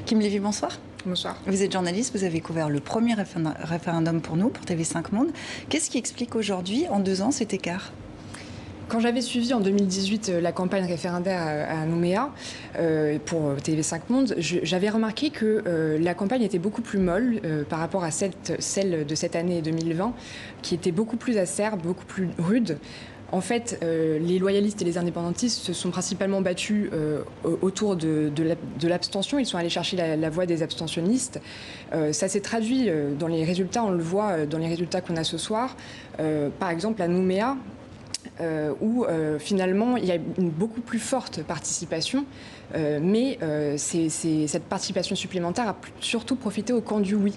Kim Lévy, bonsoir. Bonsoir. Vous êtes journaliste, vous avez couvert le premier référendum pour nous, pour TV5 Monde. Qu'est-ce qui explique aujourd'hui, en 2 ans, cet écart ? Quand j'avais suivi en 2018 la campagne référendaire à Nouméa pour TV5 Monde, j'avais remarqué que la campagne était beaucoup plus molle par rapport à celle de cette année 2020, qui était beaucoup plus acerbe, beaucoup plus rude. En fait, les loyalistes et les indépendantistes se sont principalement battus autour de l'abstention. Ils sont allés chercher la voix des abstentionnistes. Ça s'est traduit dans les résultats, on le voit dans les résultats qu'on a ce soir. Par exemple, à Nouméa, où finalement il y a une beaucoup plus forte participation, mais cette participation supplémentaire a surtout profité au camp du oui.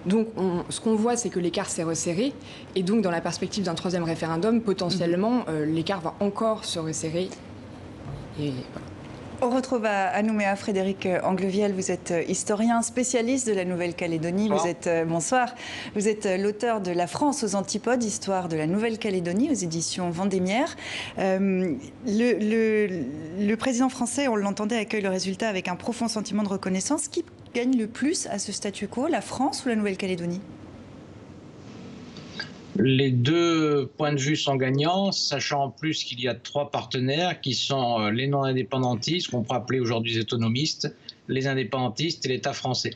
Donc ce qu'on voit, c'est que l'écart s'est resserré, et donc dans la perspective d'un 3e référendum, potentiellement l'écart va encore se resserrer. Et voilà. On retrouve à Nouméa Frédéric Anglevielle. Vous êtes historien, spécialiste de la Nouvelle-Calédonie. Bonsoir. Vous êtes l'auteur de La France aux antipodes, histoire de la Nouvelle-Calédonie aux éditions Vendémiaire. Le président français, on l'entendait, accueille le résultat avec un profond sentiment de reconnaissance. Qui gagne le plus à ce statu quo, la France ou la Nouvelle-Calédonie ? Les deux points de vue sont gagnants, sachant en plus qu'il y a 3 partenaires qui sont les non-indépendantistes, qu'on pourrait appeler aujourd'hui les autonomistes, les indépendantistes et l'État français.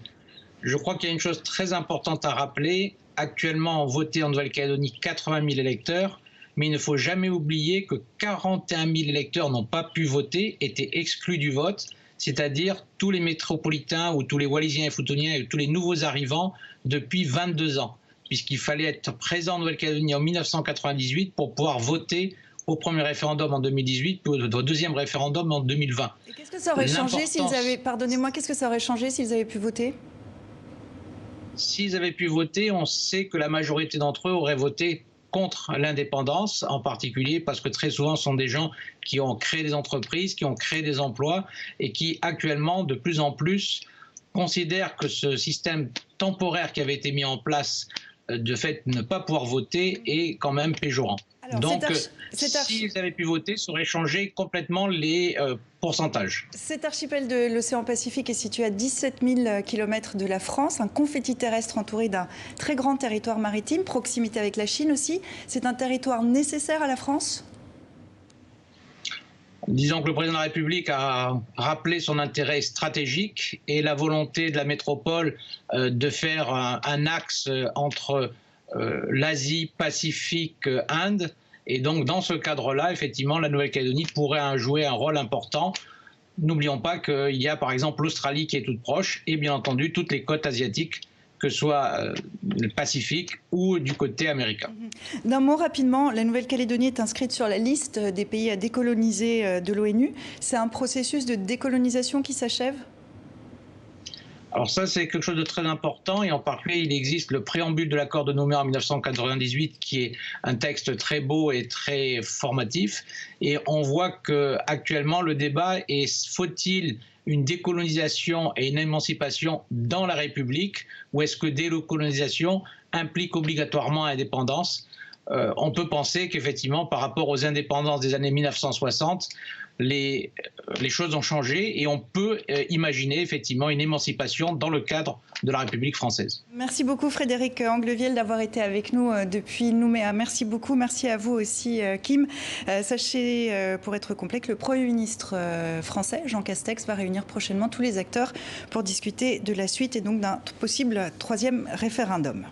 Je crois qu'il y a une chose très importante à rappeler. Actuellement, ont voté en Nouvelle-Calédonie 80 000 électeurs, mais il ne faut jamais oublier que 41 000 électeurs n'ont pas pu voter, étaient exclus du vote, c'est-à-dire tous les métropolitains ou tous les Wallisiens et Futuniens et tous les nouveaux arrivants depuis 22 ans. Puisqu'il fallait être présent en Nouvelle-Calédonie en 1998 pour pouvoir voter au premier référendum en 2018, puis au 2e référendum en 2020. Et qu'est-ce que ça aurait changé s'ils avaient, pardonnez-moi, qu'est-ce que ça aurait changé s'ils avaient pu voter ? S'ils avaient pu voter, on sait que la majorité d'entre eux auraient voté contre l'indépendance, en particulier parce que très souvent ce sont des gens qui ont créé des entreprises, qui ont créé des emplois et qui actuellement, de plus en plus, considèrent que ce système temporaire qui avait été mis en place, de fait, ne pas pouvoir voter est quand même péjorant. Alors, donc, s'ils avaient pu voter, ça aurait changé complètement les pourcentages. Cet archipel de l'océan Pacifique est situé à 17 000 km de la France, un confetti terrestre entouré d'un très grand territoire maritime, proximité avec la Chine aussi. C'est un territoire nécessaire à la France ? Disons que le président de la République a rappelé son intérêt stratégique et la volonté de la métropole de faire un axe entre l'Asie, Pacifique, Inde. Et donc, dans ce cadre-là, effectivement, la Nouvelle-Calédonie pourrait jouer un rôle important. N'oublions pas qu'il y a, par exemple, l'Australie qui est toute proche et, bien entendu, toutes les côtes asiatiques, que ce soit le Pacifique ou du côté américain. D'un mot rapidement, la Nouvelle-Calédonie est inscrite sur la liste des pays à décoloniser de l'ONU. C'est un processus de décolonisation qui s'achève ? Alors ça, c'est quelque chose de très important, et en particulier, il existe le préambule de l'accord de Nouméa en 1998, qui est un texte très beau et très formatif, et on voit qu'actuellement, le débat est: faut-il une décolonisation et une émancipation dans la République, ou est-ce que délocolonisation implique obligatoirement l'indépendance ? On peut penser qu'effectivement, par rapport aux indépendances des années 1960, les choses ont changé et on peut imaginer effectivement une émancipation dans le cadre de la République française. Merci beaucoup Frédéric Anglevielle d'avoir été avec nous depuis Nouméa. Merci beaucoup, merci à vous aussi Kim. Sachez, pour être complet, que le Premier ministre français, Jean Castex, va réunir prochainement tous les acteurs pour discuter de la suite et donc d'un possible 3e référendum.